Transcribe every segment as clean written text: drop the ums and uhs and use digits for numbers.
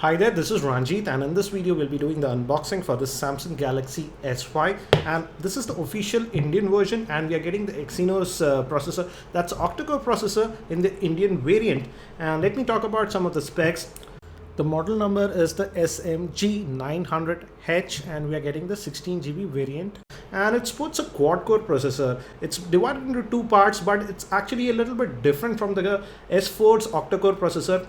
Hi there, this is Ranjit, and in this video we'll be doing the unboxing for the Samsung Galaxy S5, and this is the official Indian version, and we are getting the Exynos processor. That's octa-core processor in the Indian variant. And let me talk about some of the specs. The model number is the SMG 900H, and we are getting the 16GB variant, and it supports a quad-core processor. It's divided into two parts, but it's actually a little bit different from the S4's octa-core processor.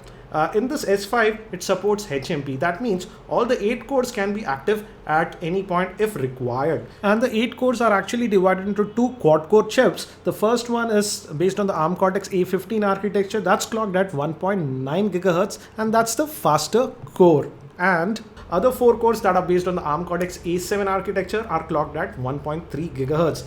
In this S5, it supports HMP. That means all the 8 cores can be active at any point if required. And the 8 cores are actually divided into two quad-core chips. The first one is based on the ARM Cortex A15 architecture. That's clocked at 1.9 GHz, and that's the faster core. And other 4 cores that are based on the ARM Cortex A7 architecture are clocked at 1.3 GHz.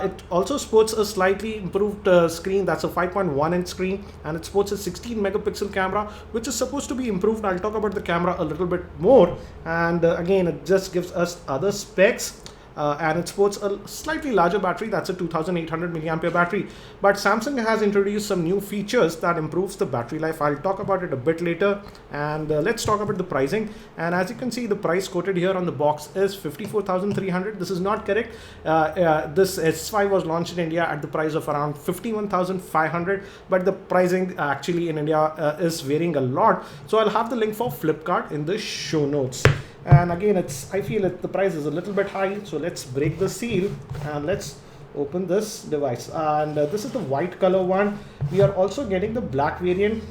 It also supports a slightly improved screen. That's a 5.1 inch screen, and it supports a 16 megapixel camera, which is supposed to be improved. I'll talk about the camera a little bit more. And again, it just gives us other specs. And it supports a slightly larger battery. That's a 2800 milliampere battery. But Samsung has introduced some new features that improves the battery life. I'll talk about it a bit later. And let's talk about the pricing. And as you can see, the price quoted here on the box is 54,300. This is not correct. This S5 was launched in India at the price of around 51,500. But the pricing actually in India is varying a lot. So I'll have the link for Flipkart in the show notes. And again, I feel that the price is a little bit high, so let's break the seal and let's open this device. And this is the white color one. We are also getting the black variant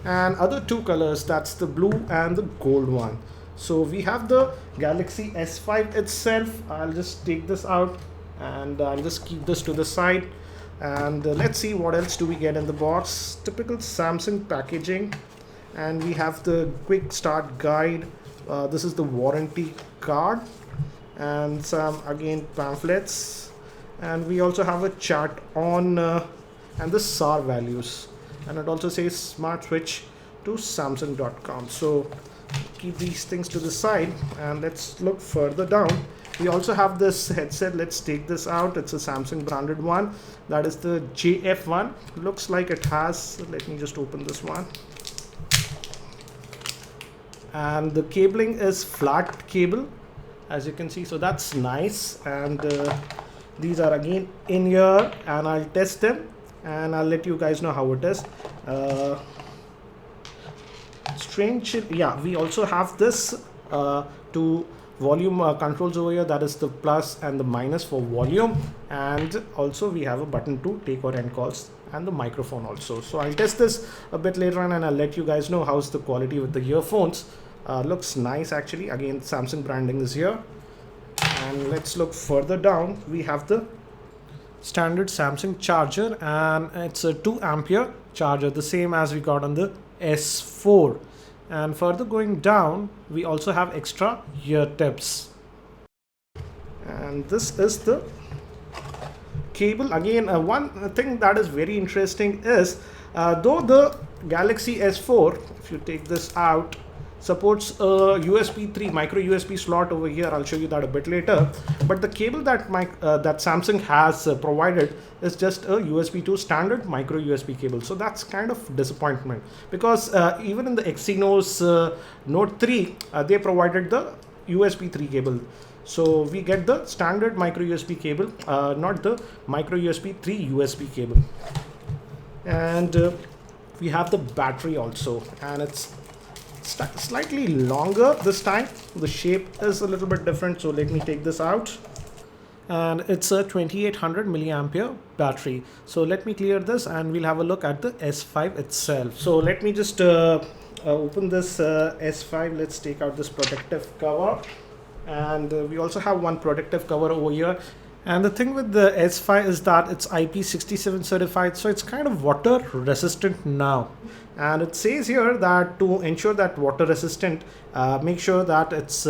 and other two colors, that's the blue and the gold one. So we have the Galaxy S5 itself. I'll just take this out and I'll just keep this to the side. And let's see what else do we get in the box. Typical Samsung packaging, and we have the quick start guide. This is the warranty card and some again pamphlets, and we also have a chart on and the SAR values, and it also says smart switch to samsung.com. so keep these things to the side and let's look further down. We also have this headset. Let's take this out. It's a Samsung branded one. That is the JF1. Looks like it has, let me just open this one. And the cabling is flat cable, as you can see, so that's nice. And these are again in here, and I'll test them and I'll let you guys know how it is. Strange, yeah, we also have this two volume controls over here. That is the plus and the minus for volume, and also we have a button to take or end calls and the microphone also. So I'll test this a bit later on and I'll let you guys know how's the quality with the earphones. Looks nice actually. Again, Samsung branding is here. And let's look further down. We have the standard Samsung charger, and it's a 2 ampere charger, the same as we got on the S4. And further going down, we also have extra ear tips. And this is the cable. Again, one thing that is very interesting is though the Galaxy S4, if you take this out, supports a USB 3 micro USB slot over here. I'll show you that a bit later. But the cable that that Samsung has provided is just a USB 2 standard micro USB cable. So that's kind of disappointment, because even in the Exynos Note 3, they provided the USB 3 cable. So we get the standard micro USB cable, not the micro USB 3 USB cable. And we have the battery also, and it's slightly longer this time. The shape is a little bit different, so let me take this out. And it's a 2800 milliampere battery. So let me clear this and we'll have a look at the S5 itself. So let me just open this S5. Let's take out this protective cover, and we also have one protective cover over here. And the thing with the S5 is that it's IP67 certified, so it's kind of water resistant now. And it says here that to ensure that water resistant, make sure that it's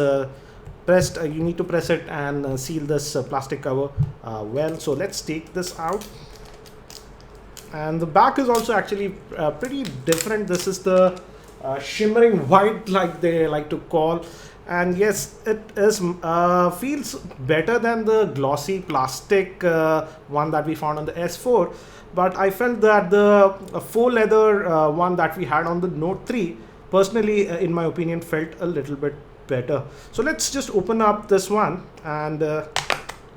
pressed. You need to press it and seal this plastic cover well. So let's take this out. And the back is also actually pretty different. This is the shimmering white, like they like to call. And yes, it is feels better than the glossy plastic one that we found on the S4. But I felt that the faux leather one that we had on the Note 3 personally, in my opinion, felt a little bit better. So let's just open up this one, and the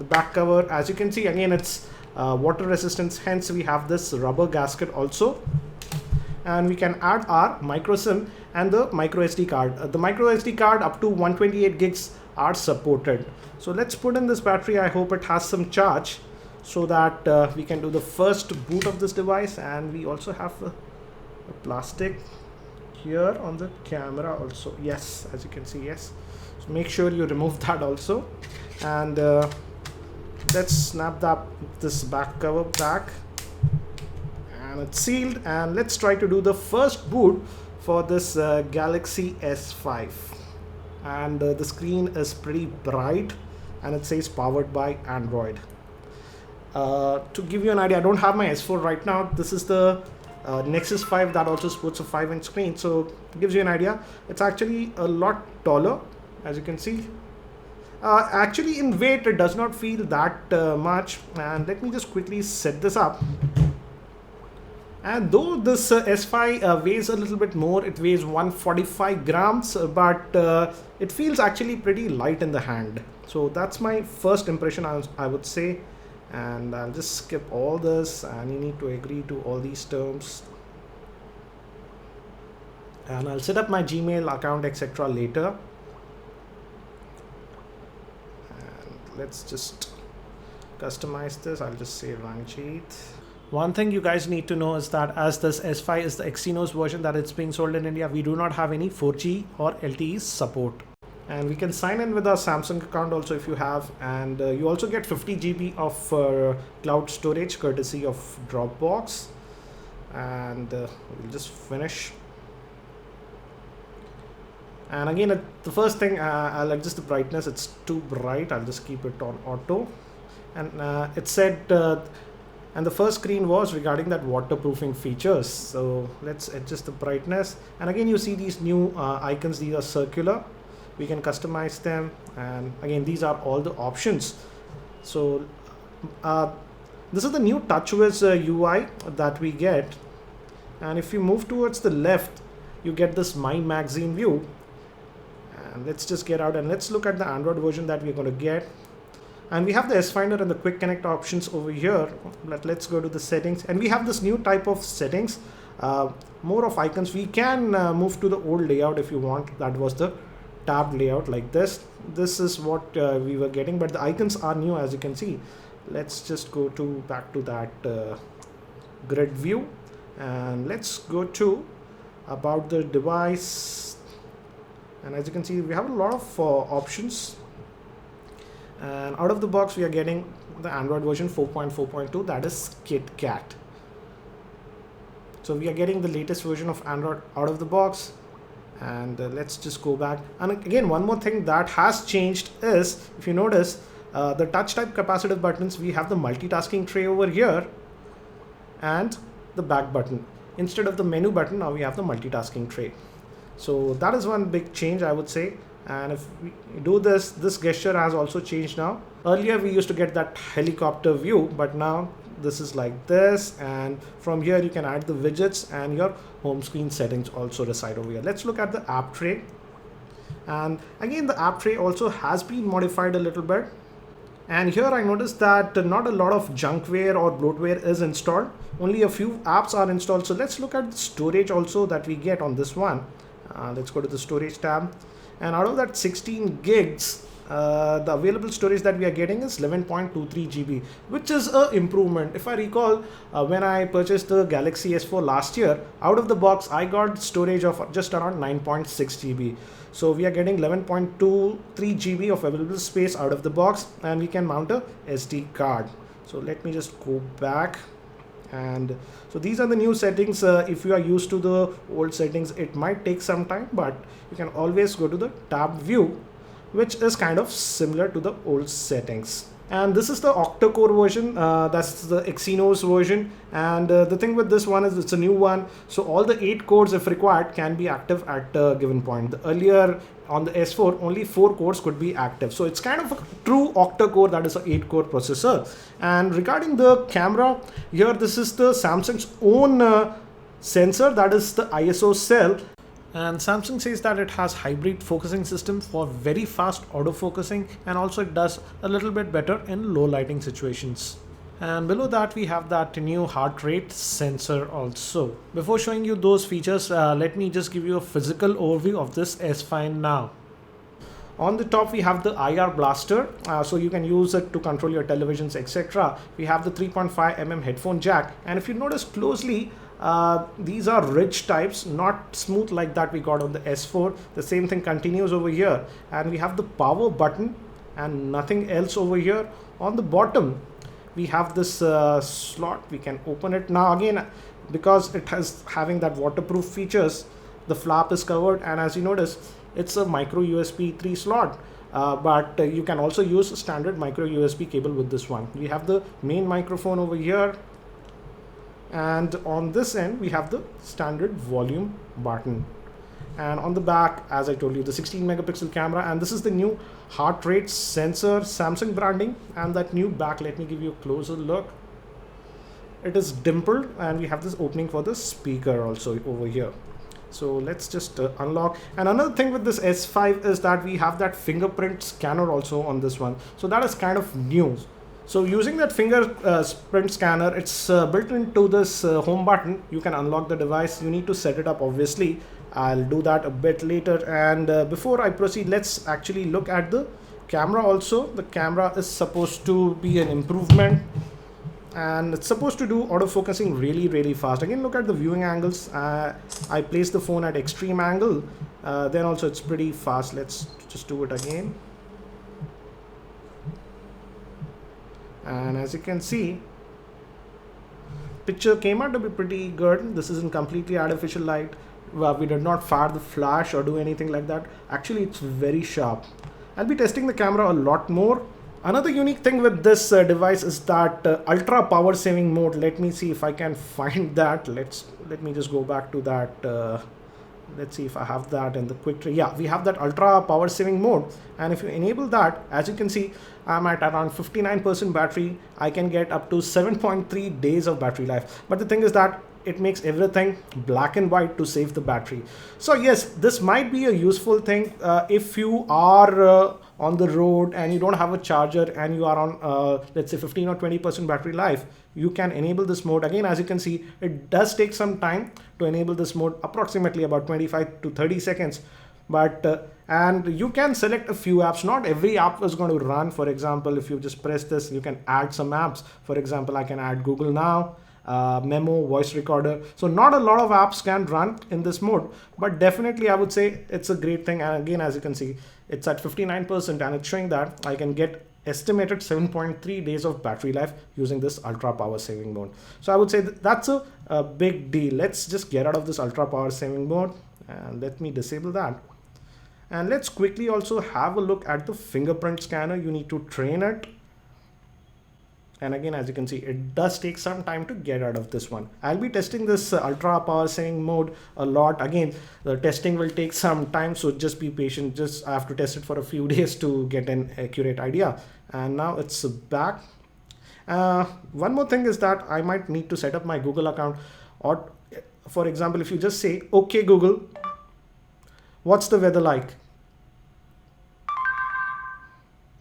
back cover, as you can see, again it's water resistance, hence we have this rubber gasket also. And we can add our micro SIM and the micro SD card. The micro SD card up to 128 gigs are supported. So let's put in this battery. I hope it has some charge so that we can do the first boot of this device. And we also have a plastic here on the camera also. Yes, as you can see, yes. So make sure you remove that also. And let's snap this back cover back. And it's sealed, and let's try to do the first boot for this Galaxy S5. And the screen is pretty bright and it says powered by Android. To give you an idea, I don't have my S4 right now. This is the Nexus 5 that also sports a 5-inch screen, so it gives you an idea. It's actually a lot taller, as you can see. Actually in weight it does not feel that much, and let me just quickly set this up. And though this S5 weighs a little bit more, it weighs 145 grams, but it feels actually pretty light in the hand. So that's my first impression, I would say. And I'll just skip all this, and you need to agree to all these terms. And I'll set up my Gmail account, etc. later. And let's just customize this. I'll just say Ranjit. One thing you guys need to know is that as this S5 is the Exynos version that it's being sold in India, we do not have any 4G or LTE support. And we can sign in with our Samsung account also if you have, and you also get 50 GB of cloud storage courtesy of Dropbox. And we'll just finish. And again, the first thing, I'll adjust the brightness. It's too bright. I'll just keep it on auto. And it said and the first screen was regarding that waterproofing features. So let's adjust the brightness. And again, you see these new icons. These are circular. We can customize them. And again, these are all the options. So this is the new TouchWiz UI that we get. And if you move towards the left, you get this My Magazine view. And let's just get out and let's look at the Android version that we're going to get. And we have the S Finder and the Quick Connect options over here. Let's go to the settings, and we have this new type of settings, more of icons. We can move to the old layout if you want. That was the tab layout like this. This is what we were getting, but the icons are new, as you can see. Let's just go back to that grid view, and let's go to about the device. And as you can see, we have a lot of options. And out of the box, we are getting the Android version 4.4.2, that is KitKat. So we are getting the latest version of Android out of the box. And let's just go back. And again, one more thing that has changed is, if you notice, the touch type capacitive buttons, we have the multitasking tray over here and the back button. Instead of the menu button, now we have the multitasking tray. So that is one big change, I would say. And if we do this gesture has also changed now. Earlier we used to get that helicopter view, but now this is like this, and from here you can add the widgets, and your home screen settings also reside over here. Let's look at the app tray. And again, the app tray also has been modified a little bit. And here I noticed that not a lot of junkware or bloatware is installed. Only a few apps are installed. So let's look at the storage also that we get on this one. Let's go to the storage tab. And out of that 16 gigs, the available storage that we are getting is 11.23 GB, which is an improvement. If I recall, when I purchased the Galaxy S4 last year, out of the box, I got storage of just around 9.6 GB. So we are getting 11.23 GB of available space out of the box, and we can mount a SD card. So let me just go back. And so these are the new settings. If you are used to the old settings, it might take some time, but you can always go to the tab view, which is kind of similar to the old settings. And this is the octa-core version, that's the Exynos version. And the thing with this one is it's a new one, so all the 8 cores, if required, can be active at a given point. Earlier on the S4, only 4 cores could be active, so it's kind of a true octa-core, that is an 8-core processor. And regarding the camera, here this is the Samsung's own sensor, that is the ISO cell. And Samsung says that it has hybrid focusing system for very fast autofocusing, and also it does a little bit better in low lighting situations. And below that we have that new heart rate sensor also. Before showing you those features, let me just give you a physical overview of this S5 now. On the top we have the IR blaster, so you can use it to control your televisions, etc. We have the 3.5 mm headphone jack, and if you notice closely, these are ridge types, not smooth like that we got on the S4. The same thing continues over here, and we have the power button and nothing else over here. On the bottom we have this slot. We can open it now. Again, because it has having that waterproof features, the flap is covered, and as you notice, it's a micro USB 3 slot, but you can also use a standard micro USB cable with this one. We have the main microphone over here, and on this end we have the standard volume button. And on the back, as I told you, the 16 megapixel camera, and this is the new heart rate sensor, Samsung branding, and that new back. Let me give you a closer look. It is dimpled, and we have this opening for the speaker also over here. So let's just unlock. And another thing with this S5 is that we have that fingerprint scanner also on this one, so that is kind of new. So using that fingerprint scanner, it's built into this home button. You can unlock the device. You need to set it up, obviously. I'll do that a bit later. And before I proceed, let's actually look at the camera also. The camera is supposed to be an improvement, and it's supposed to do autofocusing really fast. Again, look at the viewing angles. I placed the phone at extreme angle, then also it's pretty fast. Let's just do it again. And as you can see, picture came out to be pretty good. This isn't completely artificial light. We did not fire the flash or do anything like that. Actually, it's very sharp. I'll be testing the camera a lot more. Another unique thing with this device is that ultra power saving mode. Let me see if I can find that. Let me just go back to that. Let's see if I have that in the quick tray. Yeah, we have that ultra power saving mode, and if you enable that, as you can see, I'm at around 59% battery. I can get up to 7.3 days of battery life. But the thing is that it makes everything black and white to save the battery. So yes, this might be a useful thing if you are on the road and you don't have a charger and you are on let's say 15 or 20% battery life. You can enable this mode. Again, as you can see, it does take some time to enable this mode, approximately about 25 to 30 seconds. But and you can select a few apps. Not every app is going to run. For example, if you just press this, you can add some apps. For example, I can add Google Now, Memo, voice recorder. So not a lot of apps can run in this mode, but definitely I would say it's a great thing. And again, as you can see, it's at 59% and it's showing that I can get estimated 7.3 days of battery life using this ultra power saving mode. So I would say that's a big deal. Let's just get out of this ultra power saving mode and let me disable that. And let's quickly also have a look at the fingerprint scanner. You need to train it. And again, as you can see, it does take some time to get out of this one. I'll be testing this ultra power saving mode a lot. Again, the testing will take some time, so just be patient. I have to test it for a few days to get an accurate idea. And now it's back. One more thing is that I might need to set up my Google account. Or for example, if you just say, okay, Google, what's the weather like?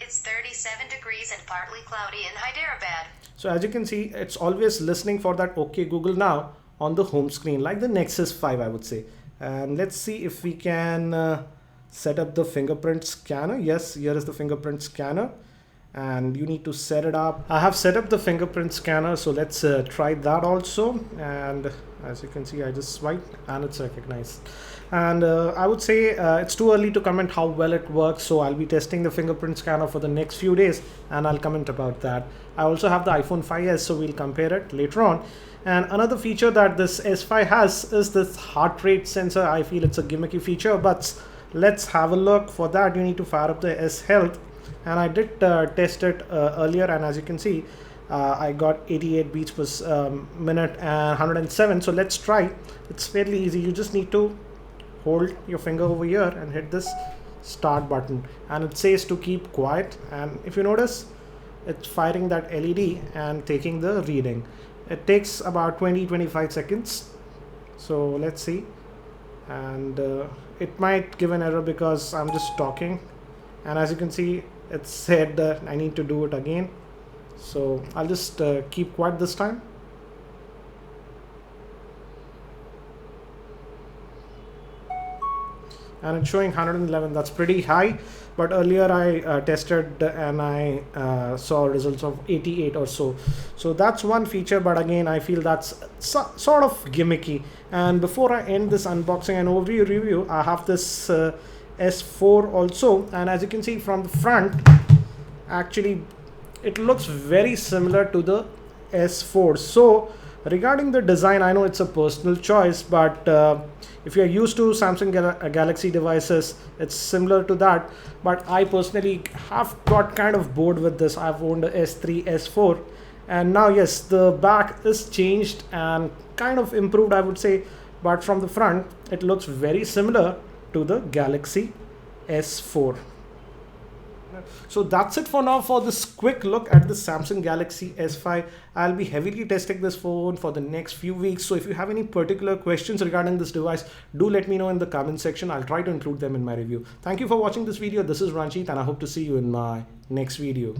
It's 37 degrees and partly cloudy in Hyderabad. So as you can see, it's always listening for that okay Google Now on the home screen, like the Nexus 5, I would say. And let's see if we can set up the fingerprint scanner. Yes, here is the fingerprint scanner. And you need to set it up. I have set up the fingerprint scanner, so let's try that also. And as you can see, I just swipe and it's recognized. And I would say it's too early to comment how well it works, so I'll be testing the fingerprint scanner for the next few days and I'll comment about that. I also have the iPhone 5s, so we'll compare it later on. And another feature that this S5 has is this heart rate sensor. I feel it's a gimmicky feature, but let's have a look. For that, you need to fire up the S Health. And I did test it earlier, and as you can see, I got 88 beats per minute and 107. So let's try. It's fairly easy. You just need to hold your finger over here and hit this start button, and it says to keep quiet. And if you notice, it's firing that LED and taking the reading. It takes about 20-25 seconds. So let's see. and it might give an error because I'm just talking, and as you can see it said I need to do it again. So I'll just keep quiet this time. And it's showing 111. That's pretty high, but earlier I tested and I saw results of 88 or so. So that's one feature, but again I feel that's sort of gimmicky. And before I end this unboxing and overview review, I have this S4 also, and as you can see from the front, actually it looks very similar to the S4. So regarding the design, I know it's a personal choice, but if you're used to Samsung Galaxy devices, it's similar to that. But I personally have got kind of bored with this. I've owned a S3, S4, and now yes, the back is changed and kind of improved, I would say. But from the front, it looks very similar to the Galaxy S4. So that's it for now for this quick look at the Samsung Galaxy S5. I'll be heavily testing this phone for the next few weeks. So if you have any particular questions regarding this device, do let me know in the comment section. I'll try to include them in my review. Thank you for watching this video. This is Ranjit, and I hope to see you in my next video.